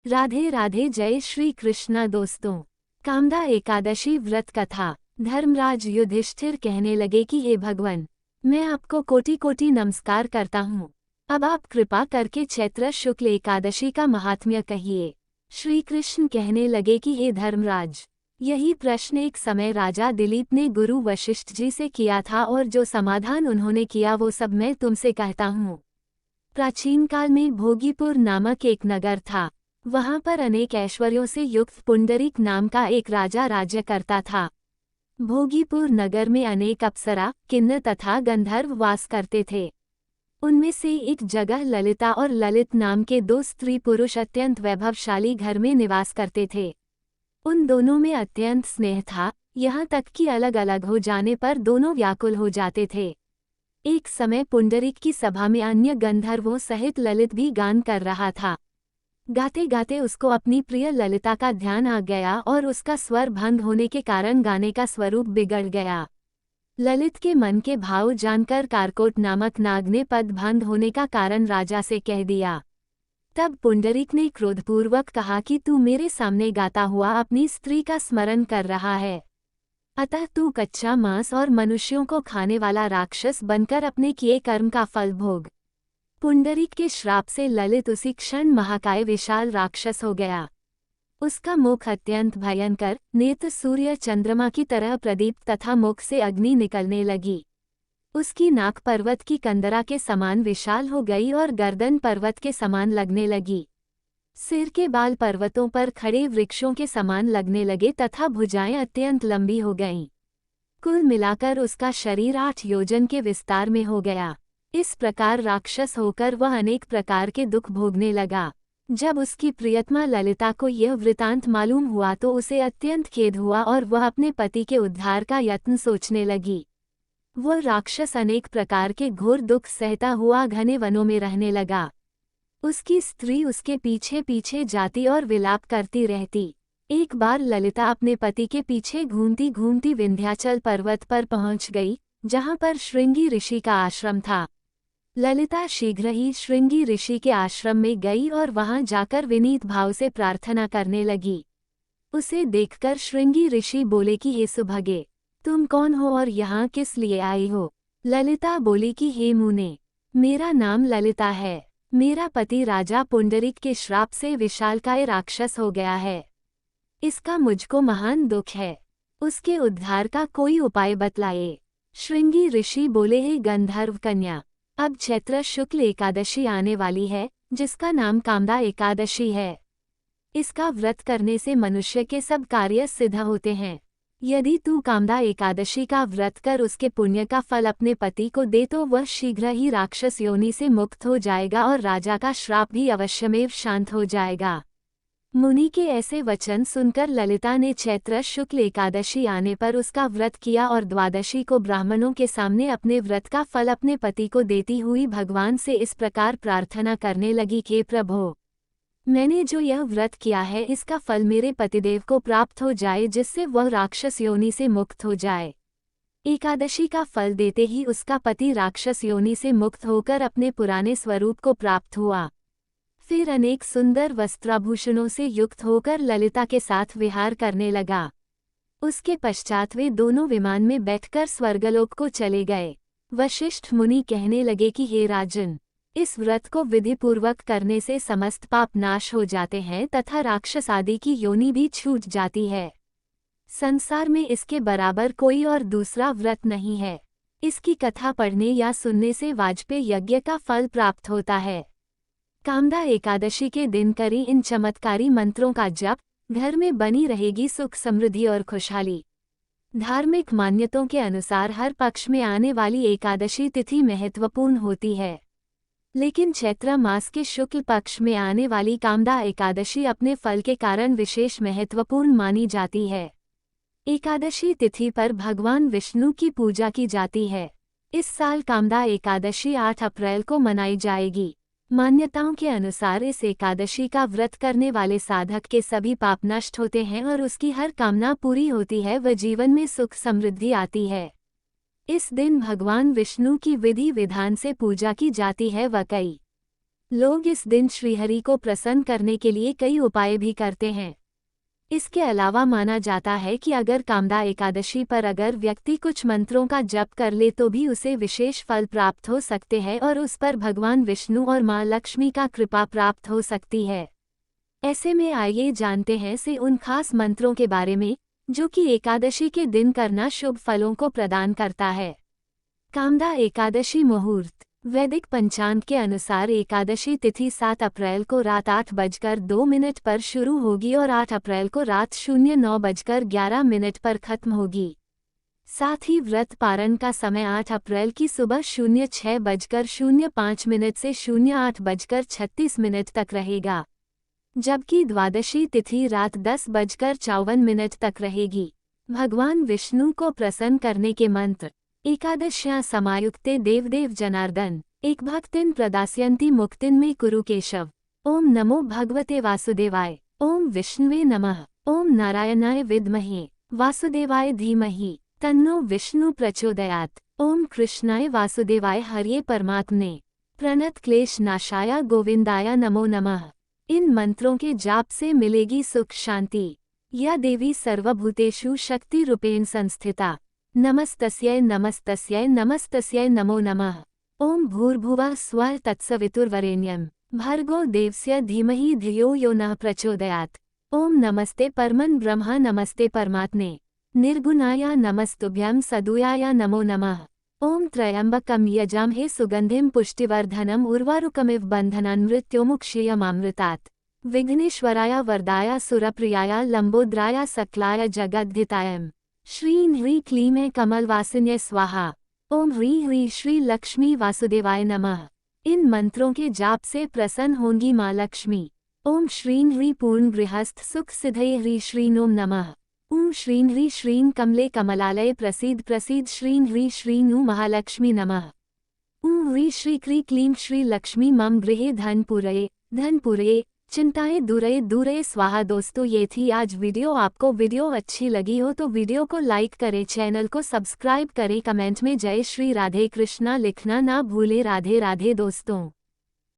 राधे राधे, जय श्री कृष्णा दोस्तों। कामदा एकादशी व्रत कथा। धर्मराज युधिष्ठिर कहने लगे कि हे भगवान, मैं आपको कोटि कोटि नमस्कार करता हूँ। अब आप कृपा करके चैत्र शुक्ल एकादशी का महात्म्य कहिए। श्री कृष्ण कहने लगे कि हे धर्मराज, यही प्रश्न एक समय राजा दिलीप ने गुरु वशिष्ठ जी से किया था और जो समाधान उन्होंने किया वो सब मैं तुमसे कहता हूँ। प्राचीन काल में भोगीपुर नामक एक नगर था। वहां पर अनेक ऐश्वर्यों से युक्त पुंडरीक नाम का एक राजा राज्य करता था। भोगीपुर नगर में अनेक अप्सरा, किन्नर तथा गंधर्व वास करते थे। उनमें से एक जगह ललिता और ललित नाम के दो स्त्री पुरुष अत्यंत वैभवशाली घर में निवास करते थे। उन दोनों में अत्यंत स्नेह था, यहाँ तक कि अलग अलग हो जाने पर दोनों व्याकुल हो जाते थे। एक समय पुंडरीक की सभा में अन्य गंधर्वों सहित ललित भी गान कर रहा था। गाते गाते उसको अपनी प्रिय ललिता का ध्यान आ गया और उसका स्वर भंग होने के कारण गाने का स्वरूप बिगड़ गया। ललित के मन के भाव जानकर कारकोट नामक नाग ने पद भंग होने का कारण राजा से कह दिया। तब पुंडरीक ने क्रोधपूर्वक कहा कि तू मेरे सामने गाता हुआ अपनी स्त्री का स्मरण कर रहा है, अतः तू कच्चा मांस और मनुष्यों को खाने वाला राक्षस बनकर अपने किए कर्म का फल भोग। पुंडरीक के श्राप से ललित उसी क्षण महाकाय विशाल राक्षस हो गया। उसका मुख अत्यंत भयंकर, नेत्र सूर्य चंद्रमा की तरह प्रदीप्त तथा मुख से अग्नि निकलने लगी। उसकी नाक पर्वत की कंदरा के समान विशाल हो गई और गर्दन पर्वत के समान लगने लगी। सिर के बाल पर्वतों पर खड़े वृक्षों के समान लगने लगे तथा भुजाएं अत्यंत लंबी हो गईं। कुल मिलाकर उसका शरीर 8 योजन के विस्तार में हो गया। इस प्रकार राक्षस होकर वह अनेक प्रकार के दुख भोगने लगा। जब उसकी प्रियतमा ललिता को यह वृतांत मालूम हुआ तो उसे अत्यंत खेद हुआ और वह अपने पति के उद्धार का यत्न सोचने लगी। वह राक्षस अनेक प्रकार के घोर दुख सहता हुआ घने वनों में रहने लगा। उसकी स्त्री उसके पीछे पीछे जाती और विलाप करती रहती। एक बार ललिता अपने पति के पीछे घूमती घूमती विंध्याचल पर्वत पर पहुंच गई, जहां पर श्रृंगी ऋषि का आश्रम था। ललिता शीघ्र ही श्रृंगी ऋषि के आश्रम में गई और वहां जाकर विनीत भाव से प्रार्थना करने लगी। उसे देखकर श्रृंगी ऋषि बोले कि हे सुभगे, तुम कौन हो और यहाँ किस लिए आई हो? ललिता बोली कि हे मुने, मेरा नाम ललिता है। मेरा पति राजा पुंडरीक के श्राप से विशालकाय राक्षस हो गया है। इसका मुझको महान दुख है। उसके उद्धार का कोई उपाय बतलाए। श्रृंगी ऋषि बोले, हे गंधर्व कन्या, अब चैत्र शुक्ल एकादशी आने वाली है, जिसका नाम कामदा एकादशी है। इसका व्रत करने से मनुष्य के सब कार्य सिद्ध होते हैं। यदि तू कामदा एकादशी का व्रत कर उसके पुण्य का फल अपने पति को दे तो वह शीघ्र ही राक्षस योनि से मुक्त हो जाएगा और राजा का श्राप भी अवश्यमेव शांत हो जाएगा। मुनि के ऐसे वचन सुनकर ललिता ने चैत्र शुक्ल एकादशी आने पर उसका व्रत किया और द्वादशी को ब्राह्मणों के सामने अपने व्रत का फल अपने पति को देती हुई भगवान से इस प्रकार प्रार्थना करने लगी कि प्रभो, मैंने जो यह व्रत किया है इसका फल मेरे पतिदेव को प्राप्त हो जाए, जिससे वह राक्षस योनि से मुक्त हो जाए। एकादशी का फल देते ही उसका पति राक्षस योनि से मुक्त होकर अपने पुराने स्वरूप को प्राप्त हुआ। फिर अनेक सुंदर वस्त्राभूषणों से युक्त होकर ललिता के साथ विहार करने लगा। उसके पश्चात वे दोनों विमान में बैठकर स्वर्गलोक को चले गए। वशिष्ठ मुनि कहने लगे कि हे राजन, इस व्रत को विधिपूर्वक करने से समस्त पाप नाश हो जाते हैं तथा राक्षस आदि की योनि भी छूट जाती है। संसार में इसके बराबर कोई और दूसरा व्रत नहीं है। इसकी कथा पढ़ने या सुनने से वाजपेय यज्ञ का फल प्राप्त होता है। कामदा एकादशी के दिन करें इन चमत्कारी मंत्रों का जप, घर में बनी रहेगी सुख समृद्धि और खुशहाली। धार्मिक मान्यताओं के अनुसार हर पक्ष में आने वाली एकादशी तिथि महत्वपूर्ण होती है, लेकिन चैत्र मास के शुक्ल पक्ष में आने वाली कामदा एकादशी अपने फल के कारण विशेष महत्वपूर्ण मानी जाती है। एकादशी तिथि पर भगवान विष्णु की पूजा की जाती है। इस साल कामदा एकादशी 8 अप्रैल को मनाई जाएगी। मान्यताओं के अनुसार इस एकादशी का व्रत करने वाले साधक के सभी पाप नष्ट होते हैं और उसकी हर कामना पूरी होती है व जीवन में सुख समृद्धि आती है। इस दिन भगवान विष्णु की विधि विधान से पूजा की जाती है व कई लोग इस दिन श्रीहरि को प्रसन्न करने के लिए कई उपाय भी करते हैं। इसके अलावा माना जाता है कि अगर कामदा एकादशी पर अगर व्यक्ति कुछ मंत्रों का जप कर ले तो भी उसे विशेष फल प्राप्त हो सकते हैं और उस पर भगवान विष्णु और मां लक्ष्मी का कृपा प्राप्त हो सकती है। ऐसे में आइए जानते हैं से उन खास मंत्रों के बारे में जो कि एकादशी के दिन करना शुभ फलों को प्रदान करता है। कामदा एकादशी मुहूर्त। वैदिक पंचांग के अनुसार एकादशी तिथि 7 अप्रैल को रात 8:02 पर शुरू होगी और 8 अप्रैल को रात 09:11 पर खत्म होगी। साथ ही व्रत पारण का समय 8 अप्रैल की सुबह 06:05 से 08:36 तक रहेगा, जबकि द्वादशी तिथि रात 10:54 तक रहेगी। भगवान विष्णु को प्रसन्न करने के मंत्र। एकादश्यां समायुक्ते देवदेव जनार्दन एक भक्तिन प्रदास्यन्ति मुक्तिन में कुरु केशव। ओम नमो भगवते वासुदेवाय। ओम विष्णुवे नमः। ओम नारायणाय विद्महे वासुदेवाय धीमहि तन्नो विष्णु प्रचोदयात्। ओम कृष्णाय वासुदेवाय हर्ये परमात्मने प्रणत क्लेश नाशाय गोविंदाय नमो नमः। इन मंत्रों के जाप से मिलेगी सुख शांति। या देवी सर्वभूतेषु शक्ति रूपेण संस्थिता। नमस्तस्यै नमस्तस्यै नमस्तस्यै नमो नमः। ओम भूर्भुवः स्वः तत्सवितुर्वरेण्यं भर्गो देवस्य धीमहि धियो यो नः प्रचोदयात्। ओम नमस्ते परमं ब्रह्म नमस्ते परमात्मने निर्गुणाय नमस्तुभ्यं सदुयाय नमो नमः। ओम त्र्यंबकं यजामहे सुगंधिं पुष्टिवर्धनम् उर्वारुकमिव बन्धनान् मृत्योर्मुक्षीयमामृतात्। विघ्नेश्वराय वरदाय सुरप्रियाय लंबोदराय सकलाय जगद्धिताय श्रीं ह्रीं क्लीं कमलवासिन्ये स्वाहा। ओम ह्रीं ह्रीं श्री लक्ष्मी वासुदेवाय नमः। इन मंत्रों के जाप से प्रसन्न होंगी मां लक्ष्मी। ओम श्रीं ह्रीं पूर्ण गृहस्थ सुख सिद्धये ह्रीं श्रीं ओम नमः। ओम श्रीं ह्रीं श्रीं कमले कमलालये प्रसीद प्रसीद श्रीं ह्रीं श्रीं ॐ महालक्ष्मी नमः। ओम ह्रीं श्री क्री क्लीं श्री लक्ष्मी मम गृहे धन पूरये चिंताएं दूरये दूरये स्वाहा। दोस्तों, ये थी आज वीडियो। आपको वीडियो अच्छी लगी हो तो वीडियो को लाइक करें, चैनल को सब्सक्राइब करें, कमेंट में जय श्री राधे कृष्णा लिखना ना भूले। राधे राधे दोस्तों।